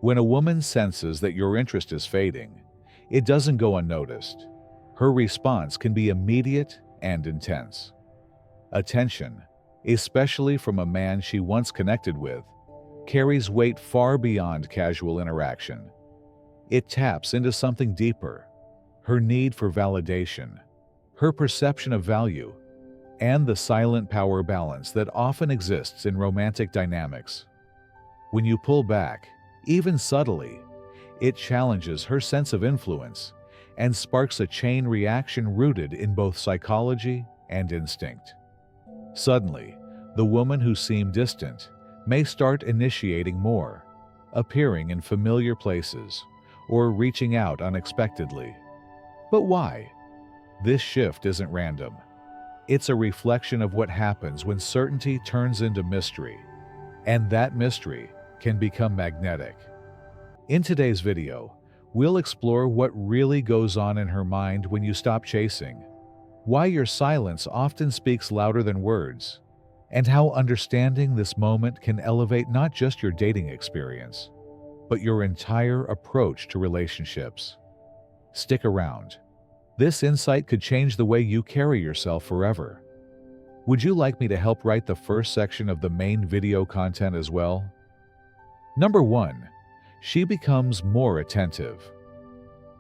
When a woman senses that your interest is fading, it doesn't go unnoticed. Her response can be immediate and intense. Attention, especially from a man she once connected with, carries weight far beyond casual interaction. It taps into something deeper: her need for validation, her perception of value, and the silent power balance that often exists in romantic dynamics. When you pull back, even subtly, it challenges her sense of influence and sparks a chain reaction rooted in both psychology and instinct. Suddenly, the woman who seemed distant may start initiating more, appearing in familiar places, or reaching out unexpectedly. But why? This shift isn't random. It's a reflection of what happens when certainty turns into mystery, and that mystery can become magnetic. In today's video, we'll explore what really goes on in her mind when you stop chasing, why your silence often speaks louder than words, and how understanding this moment can elevate not just your dating experience, but your entire approach to relationships. Stick around. This insight could change the way you carry yourself forever. Would you like me to help write the first section of the main video content as well? Number 1. She becomes more attentive.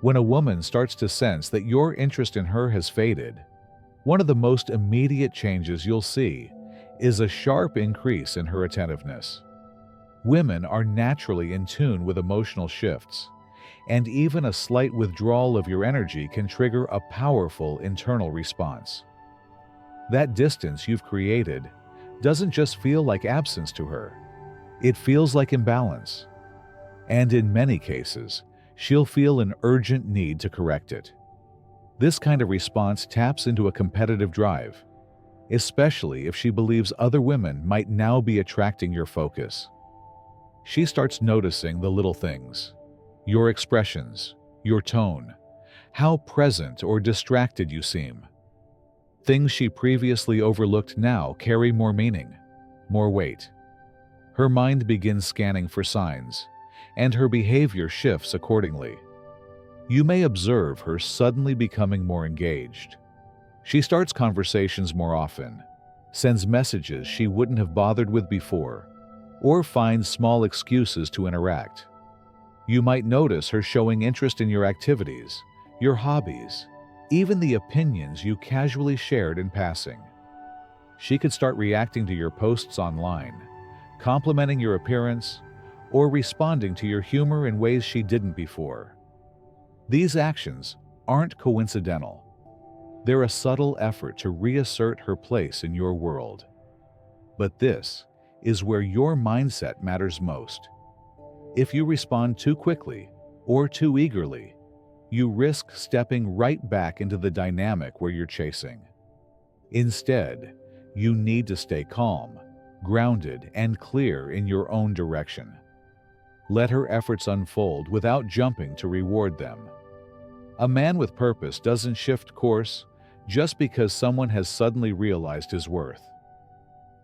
When a woman starts to sense that your interest in her has faded, one of the most immediate changes you'll see is a sharp increase in her attentiveness. Women are naturally in tune with emotional shifts, and even a slight withdrawal of your energy can trigger a powerful internal response. That distance you've created doesn't just feel like absence to her, it feels like imbalance. And in many cases, she'll feel an urgent need to correct it. This kind of response taps into a competitive drive, especially if she believes other women might now be attracting your focus. She starts noticing the little things: your expressions, your tone, how present or distracted you seem. Things she previously overlooked now carry more meaning, more weight. Her mind begins scanning for signs, and her behavior shifts accordingly. You may observe her suddenly becoming more engaged. She starts conversations more often, sends messages she wouldn't have bothered with before, or finds small excuses to interact. You might notice her showing interest in your activities, your hobbies, even the opinions you casually shared in passing. She could start reacting to your posts online, complimenting your appearance, or responding to your humor in ways she didn't before. These actions aren't coincidental. They're a subtle effort to reassert her place in your world. But this is where your mindset matters most. If you respond too quickly or too eagerly, you risk stepping right back into the dynamic where you're chasing. Instead, you need to stay calm, grounded, and clear in your own direction. Let her efforts unfold without jumping to reward them. A man with purpose doesn't shift course just because someone has suddenly realized his worth.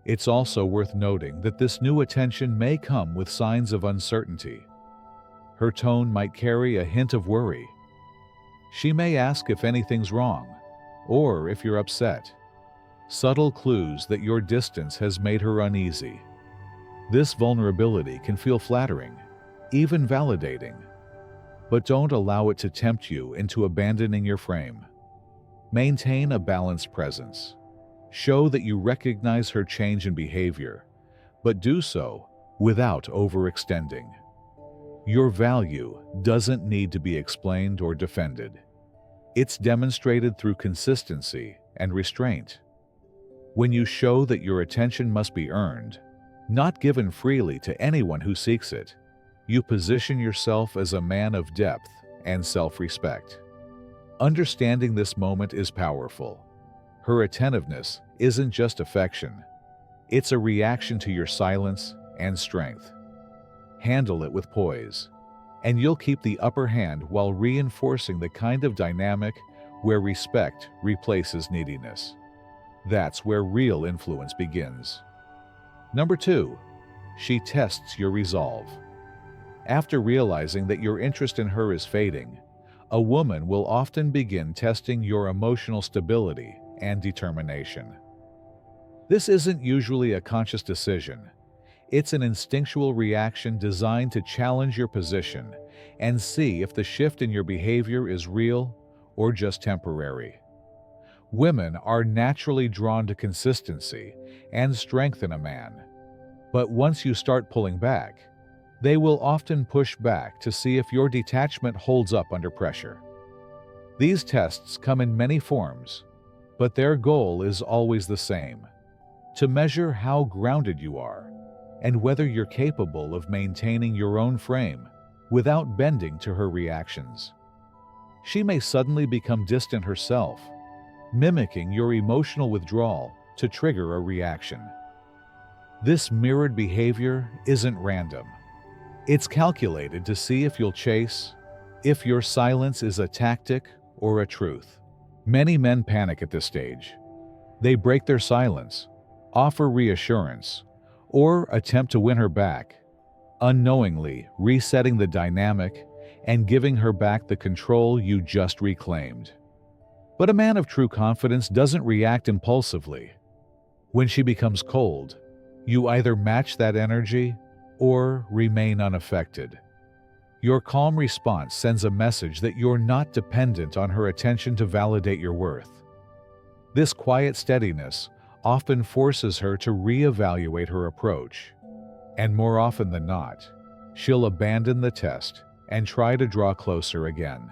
It's also worth noting that this new attention may come with signs of uncertainty. Her tone might carry a hint of worry. She may ask if anything's wrong, or if you're upset. Subtle clues that your distance has made her uneasy. This vulnerability can feel flattering, even validating. But don't allow it to tempt you into abandoning your frame. Maintain a balanced presence. Show that you recognize her change in behavior, but do so without overextending. Your value doesn't need to be explained or defended. It's demonstrated through consistency and restraint. When you show that your attention must be earned, not given freely to anyone who seeks it, you position yourself as a man of depth and self-respect. Understanding this moment is powerful. Her attentiveness isn't just affection. It's a reaction to your silence and strength. Handle it with poise, and you'll keep the upper hand while reinforcing the kind of dynamic where respect replaces neediness. That's where real influence begins. Number 2, she tests your resolve. After realizing that your interest in her is fading, a woman will often begin testing your emotional stability and determination. This isn't usually a conscious decision. It's an instinctual reaction designed to challenge your position and see if the shift in your behavior is real or just temporary. Women are naturally drawn to consistency and strength in a man, but once you start pulling back, they will often push back to see if your detachment holds up under pressure. These tests come in many forms, but their goal is always the same: to measure how grounded you are and whether you're capable of maintaining your own frame without bending to her reactions. She may suddenly become distant herself, mimicking your emotional withdrawal to trigger a reaction. This mirrored behavior isn't random. It's calculated to see if you'll chase, if your silence is a tactic or a truth. Many men panic at this stage. They break their silence, offer reassurance, or attempt to win her back, unknowingly resetting the dynamic and giving her back the control you just reclaimed. But a man of true confidence doesn't react impulsively. When she becomes cold, you either match that energy or remain unaffected. Your calm response sends a message that you're not dependent on her attention to validate your worth. This quiet steadiness often forces her to reevaluate her approach, and more often than not, she'll abandon the test and try to draw closer again.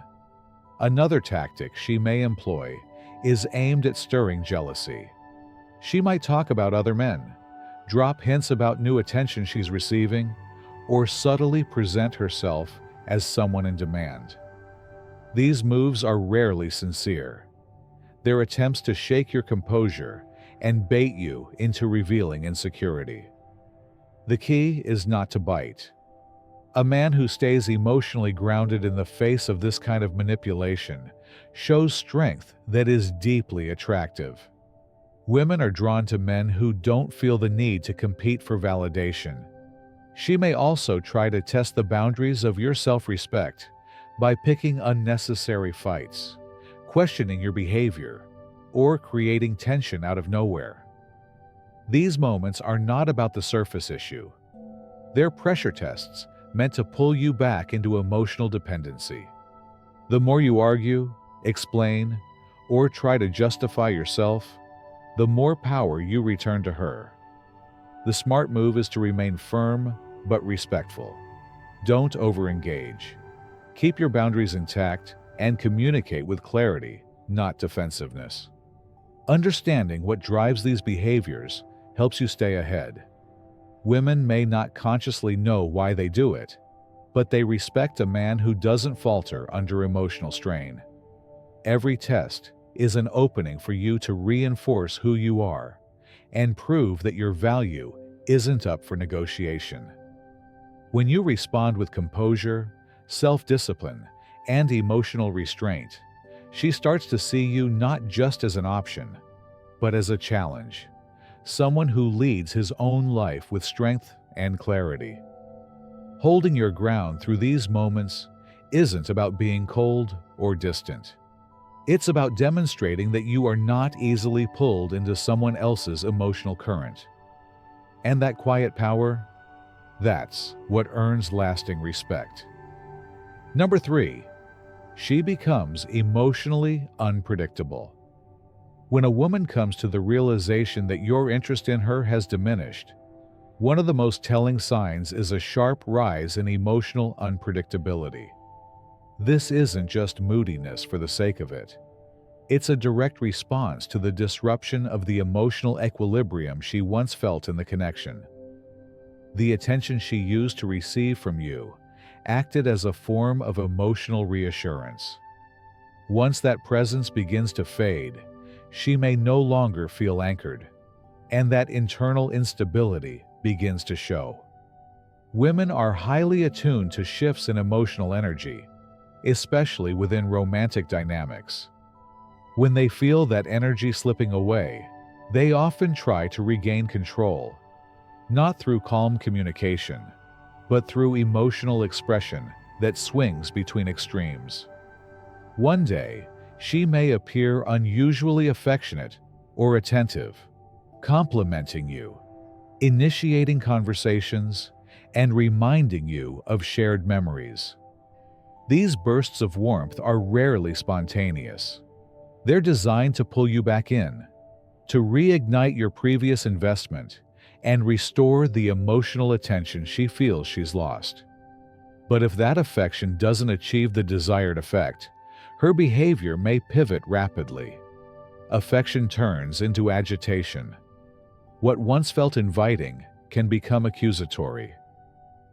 Another tactic she may employ is aimed at stirring jealousy. She might talk about other men, drop hints about new attention she's receiving, or subtly present herself as someone in demand. These moves are rarely sincere. They're attempts to shake your composure and bait you into revealing insecurity. The key is not to bite. A man who stays emotionally grounded in the face of this kind of manipulation shows strength that is deeply attractive. Women are drawn to men who don't feel the need to compete for validation. She may also try to test the boundaries of your self-respect by picking unnecessary fights, questioning your behavior, or creating tension out of nowhere. These moments are not about the surface issue. They're pressure tests meant to pull you back into emotional dependency. The more you argue, explain, or try to justify yourself, the more power you return to her. The smart move is to remain firm but respectful. Don't overengage. Keep your boundaries intact and communicate with clarity, not defensiveness. Understanding what drives these behaviors helps you stay ahead. Women may not consciously know why they do it, but they respect a man who doesn't falter under emotional strain. Every test is an opening for you to reinforce who you are and prove that your value isn't up for negotiation. When you respond with composure, self-discipline, and emotional restraint, she starts to see you not just as an option, but as a challenge, someone who leads his own life with strength and clarity. Holding your ground through these moments isn't about being cold or distant. It's about demonstrating that you are not easily pulled into someone else's emotional current. And that quiet power, that's what earns lasting respect. Number 3, she becomes emotionally unpredictable. When a woman comes to the realization that your interest in her has diminished, one of the most telling signs is a sharp rise in emotional unpredictability. This isn't just moodiness for the sake of it. It's a direct response to the disruption of the emotional equilibrium she once felt in the connection. The attention she used to receive from you acted as a form of emotional reassurance. Once that presence begins to fade, she may no longer feel anchored, and that internal instability begins to show. Women are highly attuned to shifts in emotional energy, especially within romantic dynamics. When they feel that energy slipping away, they often try to regain control, not through calm communication, but through emotional expression that swings between extremes. One day, she may appear unusually affectionate or attentive, complimenting you, initiating conversations, and reminding you of shared memories. These bursts of warmth are rarely spontaneous. They're designed to pull you back in, to reignite your previous investment, and restore the emotional attention she feels she's lost. But if that affection doesn't achieve the desired effect, her behavior may pivot rapidly. Affection turns into agitation. What once felt inviting can become accusatory.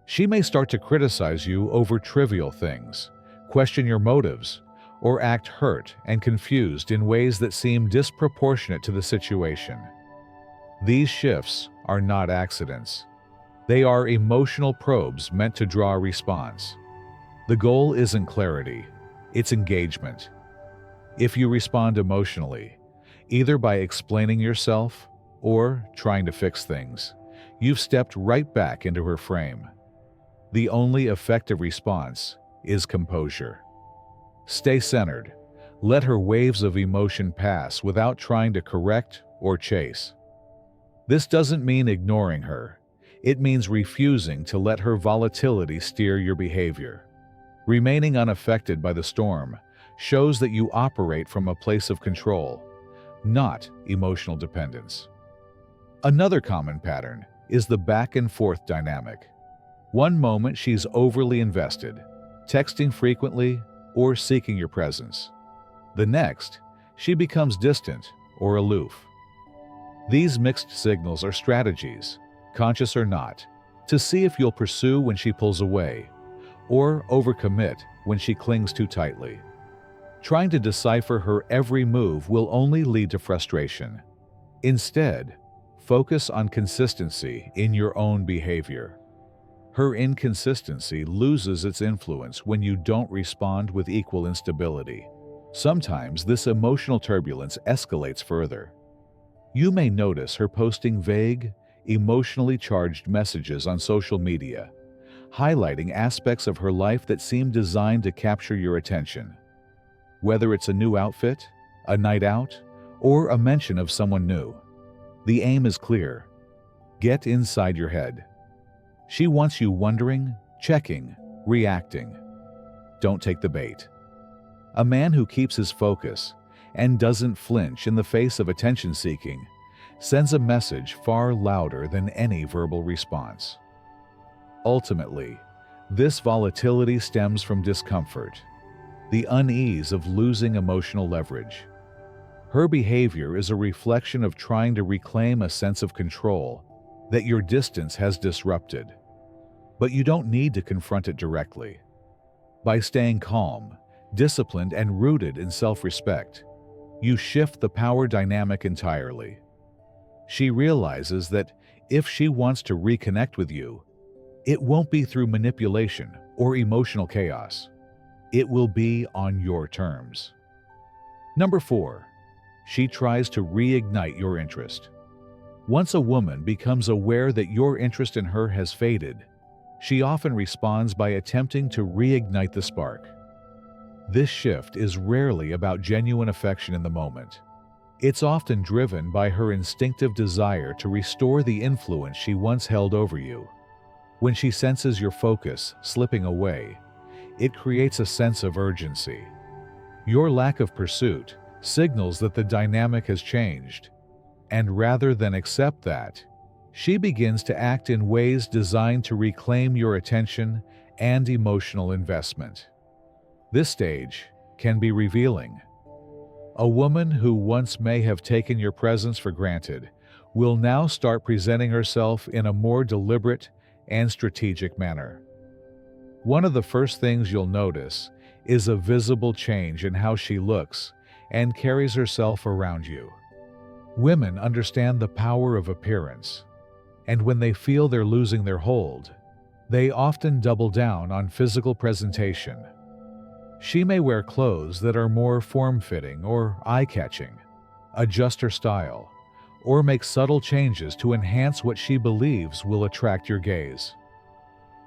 She may start to criticize you over trivial things, question your motives, or act hurt and confused in ways that seem disproportionate to the situation. These shifts are not accidents. They are emotional probes meant to draw a response. The goal isn't clarity, it's engagement. If you respond emotionally, either by explaining yourself or trying to fix things, you've stepped right back into her frame. The only effective response is composure. Stay centered. Let her waves of emotion pass without trying to correct or chase. This doesn't mean ignoring her. It means refusing to let her volatility steer your behavior. Remaining unaffected by the storm shows that you operate from a place of control, not emotional dependence. Another common pattern is the back and forth dynamic. One moment she's overly invested, texting frequently or seeking your presence. The next, she becomes distant or aloof. These mixed signals are strategies, conscious or not, to see if you'll pursue when she pulls away, or overcommit when she clings too tightly. Trying to decipher her every move will only lead to frustration. Instead, focus on consistency in your own behavior. Her inconsistency loses its influence when you don't respond with equal instability. Sometimes this emotional turbulence escalates further. You may notice her posting vague, emotionally charged messages on social media, highlighting aspects of her life that seem designed to capture your attention. Whether it's a new outfit, a night out, or a mention of someone new, the aim is clear. Get inside your head. She wants you wondering, checking, reacting. Don't take the bait. A man who keeps his focus and doesn't flinch in the face of attention-seeking sends a message far louder than any verbal response. Ultimately, this volatility stems from discomfort, the unease of losing emotional leverage. Her behavior is a reflection of trying to reclaim a sense of control that your distance has disrupted. But you don't need to confront it directly. By staying calm, disciplined, and rooted in self-respect, you shift the power dynamic entirely. She realizes that if she wants to reconnect with you, it won't be through manipulation or emotional chaos. It will be on your terms. Number 4, she tries to reignite your interest. Once a woman becomes aware that your interest in her has faded, she often responds by attempting to reignite the spark. This shift is rarely about genuine affection in the moment. It's often driven by her instinctive desire to restore the influence she once held over you. When she senses your focus slipping away, it creates a sense of urgency. Your lack of pursuit signals that the dynamic has changed, and rather than accept that, she begins to act in ways designed to reclaim your attention and emotional investment. This stage can be revealing. A woman who once may have taken your presence for granted will now start presenting herself in a more deliberate and strategic manner. One of the first things you'll notice is a visible change in how she looks and carries herself around you. Women understand the power of appearance, and when they feel they're losing their hold, they often double down on physical presentation. She may wear clothes that are more form-fitting or eye-catching, adjust her style, or make subtle changes to enhance what she believes will attract your gaze.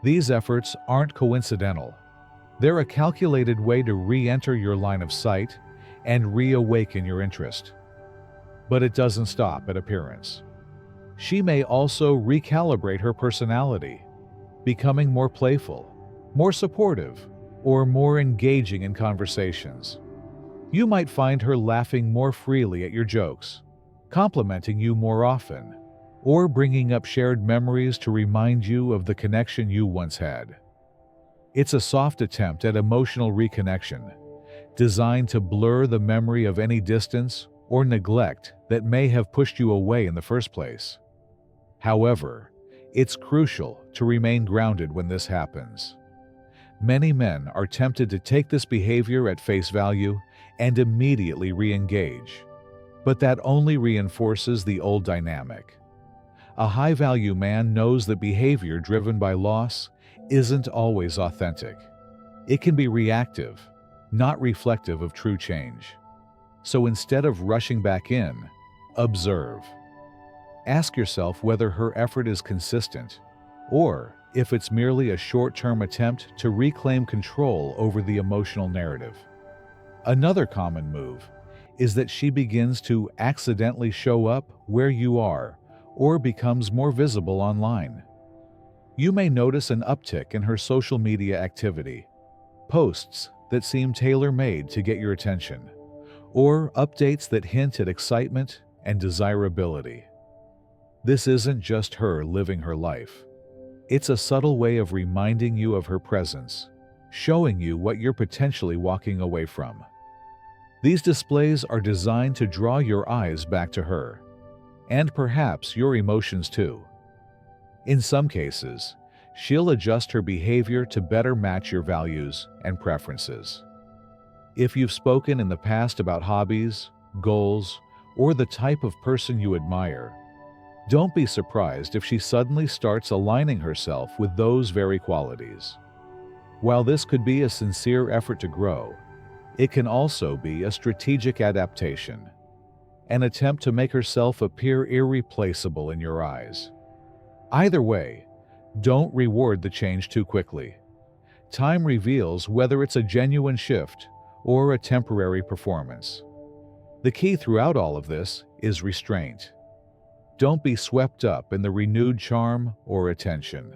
These efforts aren't coincidental. They're a calculated way to re-enter your line of sight and reawaken your interest. But it doesn't stop at appearance. She may also recalibrate her personality, becoming more playful, more supportive, or more engaging in conversations. You might find her laughing more freely at your jokes, complimenting you more often, or bringing up shared memories to remind you of the connection you once had. It's a soft attempt at emotional reconnection, designed to blur the memory of any distance or neglect that may have pushed you away in the first place. However, it's crucial to remain grounded when this happens. Many men are tempted to take this behavior at face value and immediately re-engage, but that only reinforces the old dynamic. A high-value man knows that behavior driven by loss isn't always authentic. It can be reactive, not reflective of true change. So instead of rushing back in, observe. Ask yourself whether her effort is consistent, or if it's merely a short-term attempt to reclaim control over the emotional narrative. Another common move is that she begins to accidentally show up where you are or becomes more visible online. You may notice an uptick in her social media activity, posts that seem tailor-made to get your attention, or updates that hint at excitement and desirability. This isn't just her living her life. It's a subtle way of reminding you of her presence, showing you what you're potentially walking away from. These displays are designed to draw your eyes back to her, and perhaps your emotions too. In some cases, she'll adjust her behavior to better match your values and preferences. If you've spoken in the past about hobbies, goals, or the type of person you admire, don't be surprised if she suddenly starts aligning herself with those very qualities. While this could be a sincere effort to grow, it can also be a strategic adaptation, an attempt to make herself appear irreplaceable in your eyes. Either way, don't reward the change too quickly. Time reveals whether it's a genuine shift or a temporary performance. The key throughout all of this is restraint. Don't be swept up in the renewed charm or attention.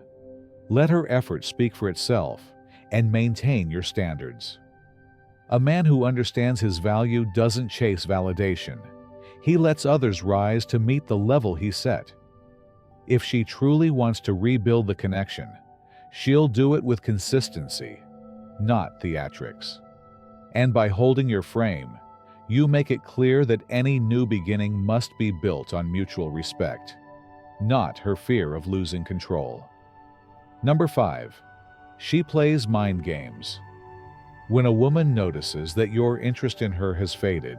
Let her effort speak for itself and maintain your standards. A man who understands his value doesn't chase validation. He lets others rise to meet the level he set. If she truly wants to rebuild the connection, she'll do it with consistency, not theatrics. And by holding your frame, you make it clear that any new beginning must be built on mutual respect, not her fear of losing control. Number 5. She plays mind games. When a woman notices that your interest in her has faded,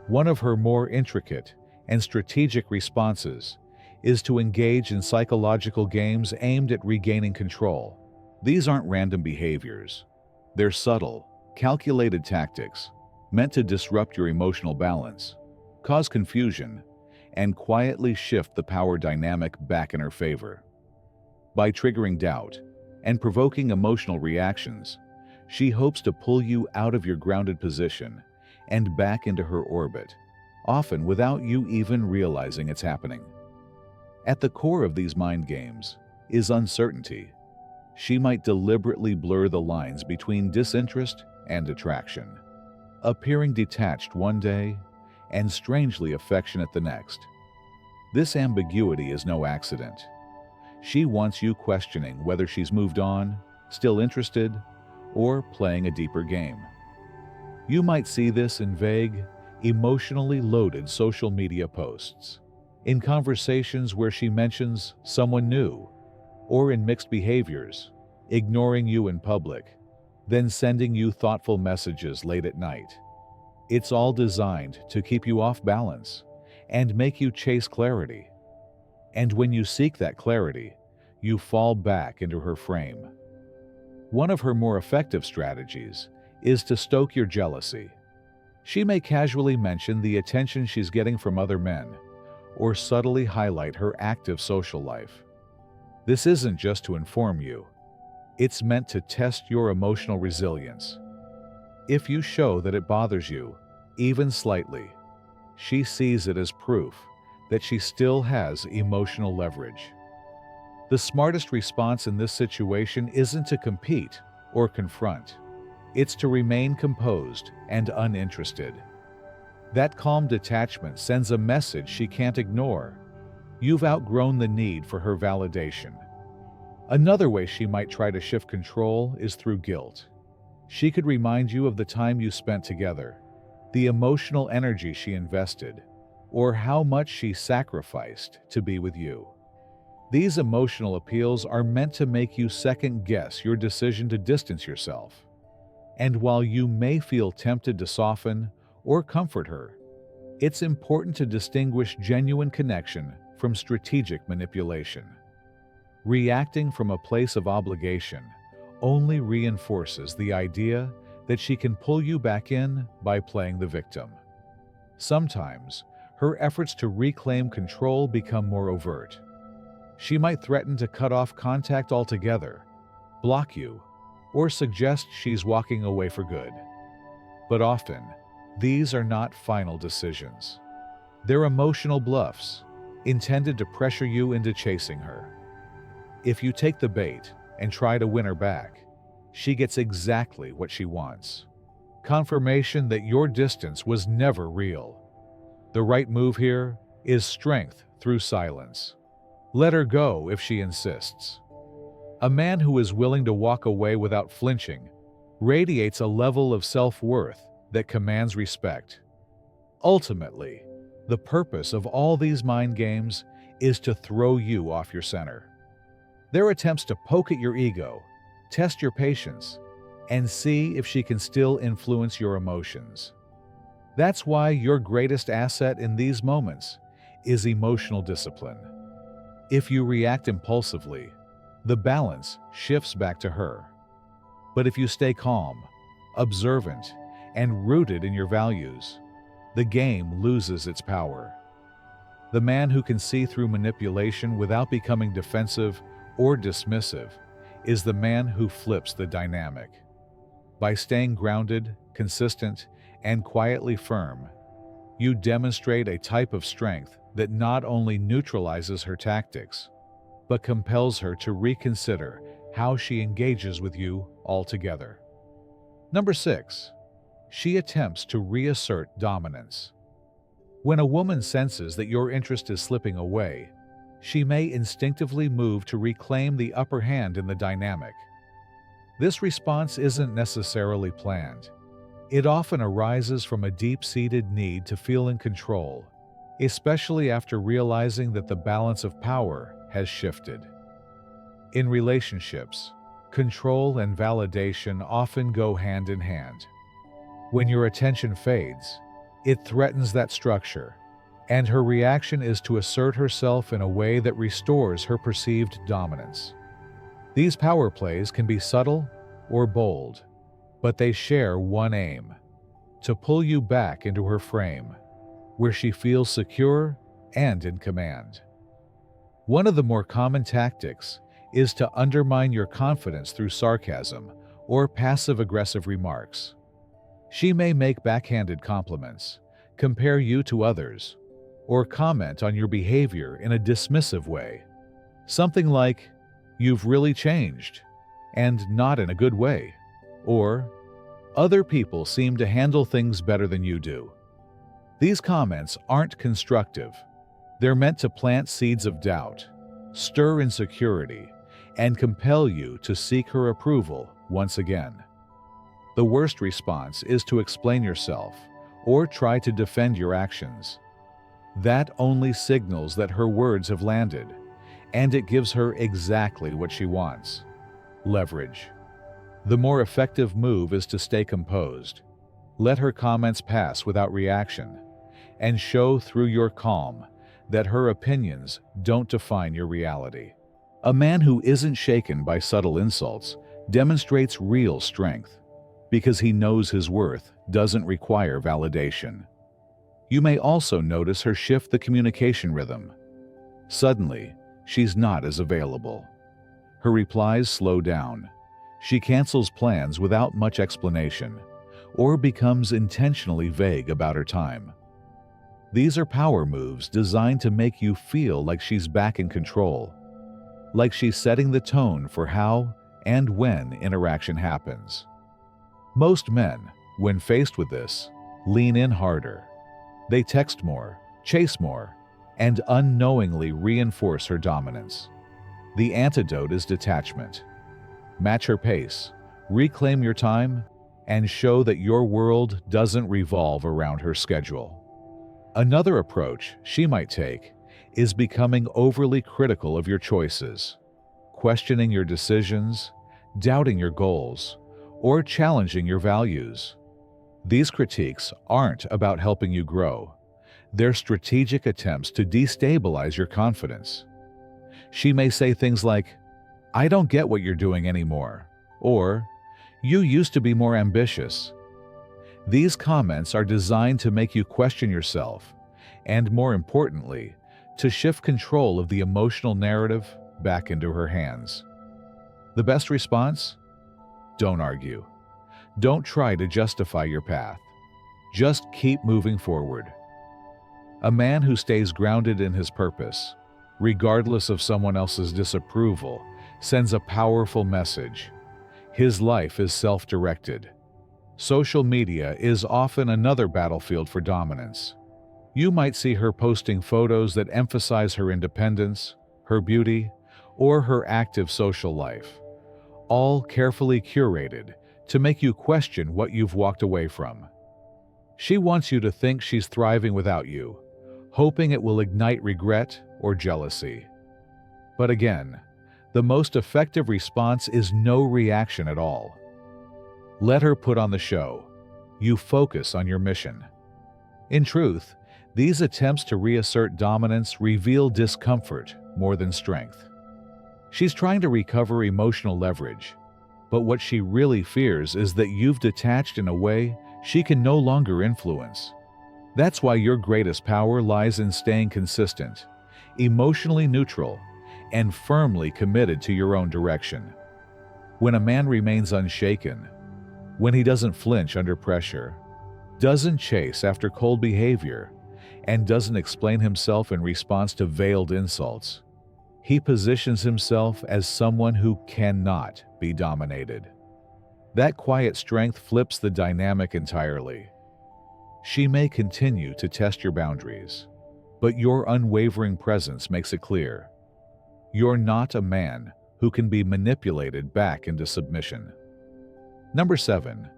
one of her more intricate and strategic responses is to engage in psychological games aimed at regaining control. These aren't random behaviors. They're subtle, calculated tactics meant to disrupt your emotional balance, cause confusion, and quietly shift the power dynamic back in her favor. By triggering doubt and provoking emotional reactions, she hopes to pull you out of your grounded position and back into her orbit, often without you even realizing it's happening. At the core of these mind games is uncertainty. She might deliberately blur the lines between disinterest and attraction, appearing detached one day and strangely affectionate the next. This ambiguity is no accident. She wants you questioning whether she's moved on, still interested, or playing a deeper game. You might see this in vague, emotionally loaded social media posts, in conversations where she mentions someone new, or in mixed behaviors, ignoring you in public, then sending you thoughtful messages late at night. It's all designed to keep you off balance and make you chase clarity. And when you seek that clarity, you fall back into her frame. One of her more effective strategies is to stoke your jealousy. She may casually mention the attention she's getting from other men, or subtly highlight her active social life. This isn't just to inform you. It's meant to test your emotional resilience. If you show that it bothers you, even slightly, she sees it as proof that she still has emotional leverage. The smartest response in this situation isn't to compete or confront. It's to remain composed and uninterested. That calm detachment sends a message she can't ignore. You've outgrown the need for her validation. Another way she might try to shift control is through guilt. She could remind you of the time you spent together, the emotional energy she invested, or how much she sacrificed to be with you. These emotional appeals are meant to make you second-guess your decision to distance yourself. And while you may feel tempted to soften or comfort her, it's important to distinguish genuine connection from strategic manipulation. Reacting from a place of obligation only reinforces the idea that she can pull you back in by playing the victim. Sometimes, her efforts to reclaim control become more overt. She might threaten to cut off contact altogether, block you, or suggest she's walking away for good. But often, these are not final decisions. They're emotional bluffs, intended to pressure you into chasing her. If you take the bait and try to win her back, she gets exactly what she wants. Confirmation that your distance was never real. The right move here is strength through silence. Let her go if she insists. A man who is willing to walk away without flinching radiates a level of self-worth that commands respect. Ultimately, the purpose of all these mind games is to throw you off your center. They're attempts to poke at your ego, test your patience, and see if she can still influence your emotions. That's why your greatest asset in these moments is emotional discipline. If you react impulsively, the balance shifts back to her. But if you stay calm, observant, and rooted in your values, the game loses its power. The man who can see through manipulation without becoming defensive or dismissive is the man who flips the dynamic. By staying grounded, consistent, and quietly firm, you demonstrate a type of strength that not only neutralizes her tactics, but compels her to reconsider how she engages with you altogether. Number 6. She attempts to reassert dominance. When a woman senses that your interest is slipping away, she may instinctively move to reclaim the upper hand in the dynamic. This response isn't necessarily planned. It often arises from a deep-seated need to feel in control, especially after realizing that the balance of power has shifted. In relationships, control and validation often go hand in hand. When your attention fades, it threatens that structure, and her reaction is to assert herself in a way that restores her perceived dominance. These power plays can be subtle or bold, but they share one aim: to pull you back into her frame, where she feels secure and in command. One of the more common tactics is to undermine your confidence through sarcasm or passive-aggressive remarks. She may make backhanded compliments, compare you to others, or comment on your behavior in a dismissive way. Something like, "You've really changed," and not in a good way, or "Other people seem to handle things better than you do." These comments aren't constructive. They're meant to plant seeds of doubt, stir insecurity, and compel you to seek her approval once again. The worst response is to explain yourself or try to defend your actions. That only signals that her words have landed, and it gives her exactly what she wants: leverage. The more effective move is to stay composed. Let her comments pass without reaction, and show through your calm that her opinions don't define your reality. A man who isn't shaken by subtle insults demonstrates real strength, because he knows his worth doesn't require validation. You may also notice her shift the communication rhythm. Suddenly, she's not as available. Her replies slow down, She cancels plans without much explanation, or becomes intentionally vague about her time. These are power moves designed to make you feel like she's back in control, like she's setting the tone for how and when interaction happens. Most men, when faced with this, lean in harder. They text more, chase more, and unknowingly reinforce her dominance. The antidote is detachment. Match her pace, reclaim your time, and show that your world doesn't revolve around her schedule. Another approach she might take is becoming overly critical of your choices, questioning your decisions, doubting your goals, or challenging your values. These critiques aren't about helping you grow. They're strategic attempts to destabilize your confidence. She may say things like, "I don't get what you're doing anymore," or "You used to be more ambitious." These comments are designed to make you question yourself, and more importantly, to shift control of the emotional narrative back into her hands. The best response? Don't argue. Don't try to justify your path. Just keep moving forward. A man who stays grounded in his purpose, regardless of someone else's disapproval, sends a powerful message. His life is self-directed. Social media is often another battlefield for dominance. You might see her posting photos that emphasize her independence, her beauty, or her active social life, all carefully curated to make you question what you've walked away from. She wants you to think she's thriving without you, hoping it will ignite regret or jealousy. But again, the most effective response is no reaction at all. Let her put on the show. You focus on your mission. In truth, these attempts to reassert dominance reveal discomfort more than strength. She's trying to recover emotional leverage, but what she really fears is that you've detached in a way she can no longer influence. That's why your greatest power lies in staying consistent, emotionally neutral, and firmly committed to your own direction. When a man remains unshaken, when he doesn't flinch under pressure, doesn't chase after cold behavior, and doesn't explain himself in response to veiled insults, he positions himself as someone who cannot be dominated. That quiet strength flips the dynamic entirely. She may continue to test your boundaries, but your unwavering presence makes it clear. You're not a man who can be manipulated back into submission. Number 7.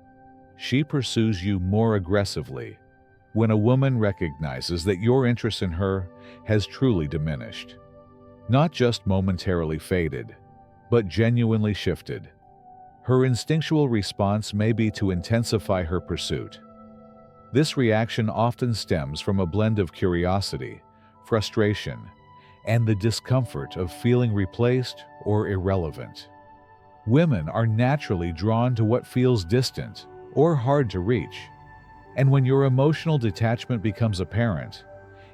She pursues you more aggressively when a woman recognizes that your interest in her has truly diminished. Not just momentarily faded, but genuinely shifted. Her instinctual response may be to intensify her pursuit. This reaction often stems from a blend of curiosity, frustration, and the discomfort of feeling replaced or irrelevant. Women are naturally drawn to what feels distant or hard to reach, and when your emotional detachment becomes apparent,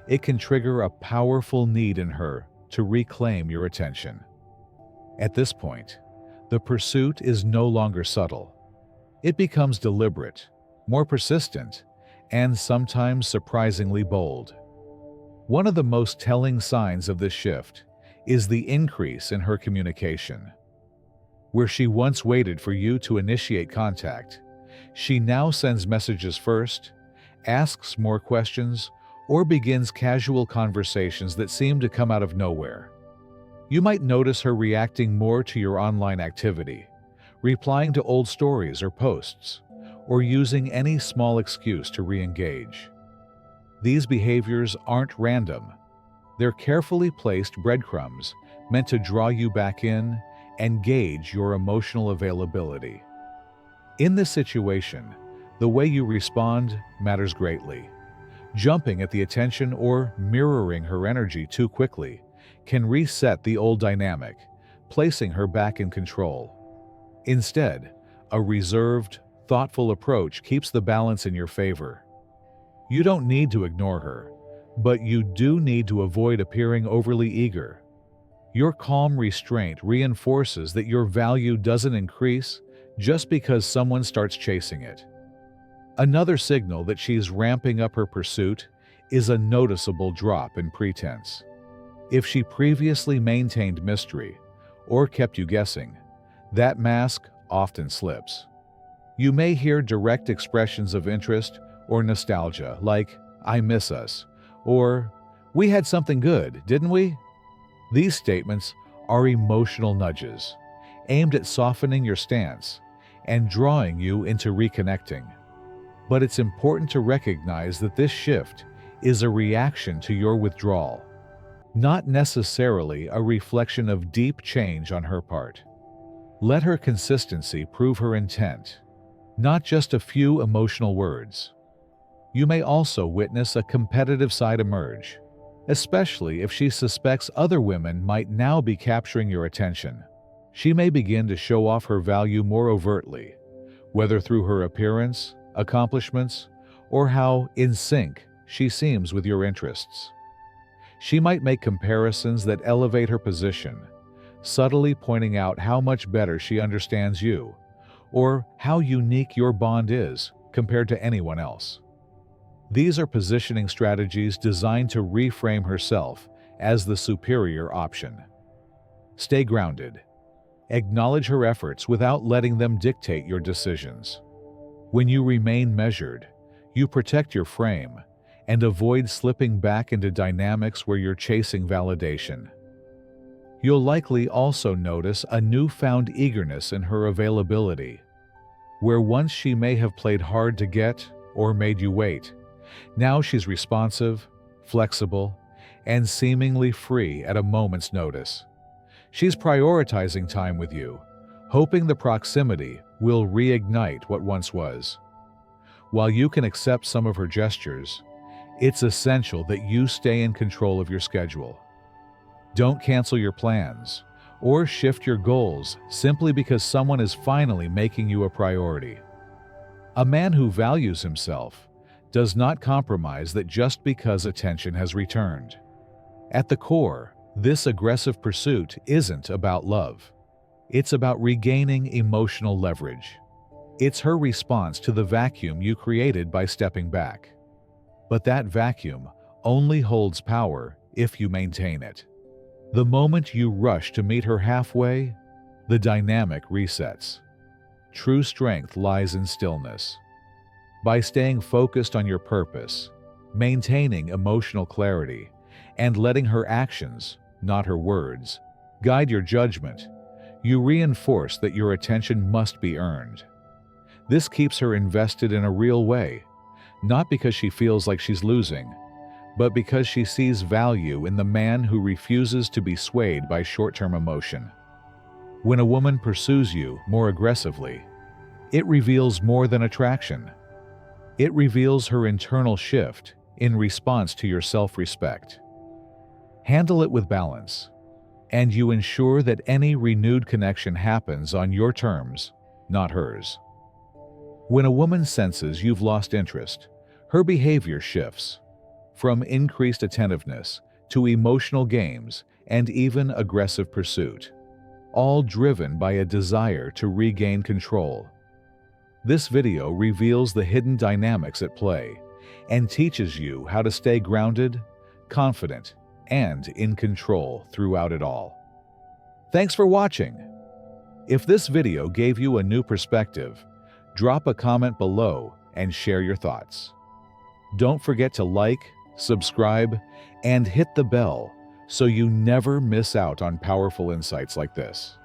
it can trigger a powerful need in her to reclaim your attention. At this point, the pursuit is no longer subtle. It becomes deliberate, more persistent, and sometimes surprisingly bold. One of the most telling signs of this shift is the increase in her communication. Where she once waited for you to initiate contact, she now sends messages first, asks more questions, or begins casual conversations that seem to come out of nowhere. You might notice her reacting more to your online activity, replying to old stories or posts, or using any small excuse to re-engage. These behaviors aren't random. They're carefully placed breadcrumbs meant to draw you back in and gauge your emotional availability. In this situation, the way you respond matters greatly. Jumping at the attention or mirroring her energy too quickly can reset the old dynamic, placing her back in control. Instead, a reserved, thoughtful approach keeps the balance in your favor. You don't need to ignore her, but you do need to avoid appearing overly eager. Your calm restraint reinforces that your value doesn't increase just because someone starts chasing it. Another signal that she's ramping up her pursuit is a noticeable drop in pretense. If she previously maintained mystery or kept you guessing, that mask often slips. You may hear direct expressions of interest or nostalgia like, "I miss us," or "We had something good, didn't we?" These statements are emotional nudges aimed at softening your stance and drawing you into reconnecting. But it's important to recognize that this shift is a reaction to your withdrawal, not necessarily a reflection of deep change on her part. Let her consistency prove her intent, not just a few emotional words. You may also witness a competitive side emerge, especially if she suspects other women might now be capturing your attention. She may begin to show off her value more overtly, whether through her appearance, accomplishments, or how in sync she seems with your interests. She might make comparisons that elevate her position, subtly pointing out how much better she understands you, or how unique your bond is compared to anyone else. These are positioning strategies designed to reframe herself as the superior option. Stay grounded. Acknowledge her efforts without letting them dictate your decisions. When you remain measured, you protect your frame and avoid slipping back into dynamics where you're chasing validation. You'll likely also notice a newfound eagerness in her availability. Where once she may have played hard to get or made you wait, now she's responsive, flexible, and seemingly free at a moment's notice. She's prioritizing time with you, hoping the proximity will reignite what once was. While you can accept some of her gestures, it's essential that you stay in control of your schedule. Don't cancel your plans or shift your goals simply because someone is finally making you a priority. A man who values himself does not compromise that just because attention has returned. At the core, this aggressive pursuit isn't about love. It's about regaining emotional leverage. It's her response to the vacuum you created by stepping back. But that vacuum only holds power if you maintain it. The moment you rush to meet her halfway, the dynamic resets. True strength lies in stillness. By staying focused on your purpose, maintaining emotional clarity, and letting her actions, not her words, guide your judgment, you reinforce that your attention must be earned. This keeps her invested in a real way, not because she feels like she's losing, but because she sees value in the man who refuses to be swayed by short-term emotion. When a woman pursues you more aggressively, it reveals more than attraction. It reveals her internal shift in response to your self-respect. Handle it with balance, and you ensure that any renewed connection happens on your terms, not hers. When a woman senses you've lost interest, her behavior shifts from increased attentiveness to emotional games and even aggressive pursuit, all driven by a desire to regain control. This video reveals the hidden dynamics at play and teaches you how to stay grounded, confident, and in control throughout it all. Thanks for watching. If this video gave you a new perspective, drop a comment below and share your thoughts. Don't forget to like, subscribe, and hit the bell so you never miss out on powerful insights like this.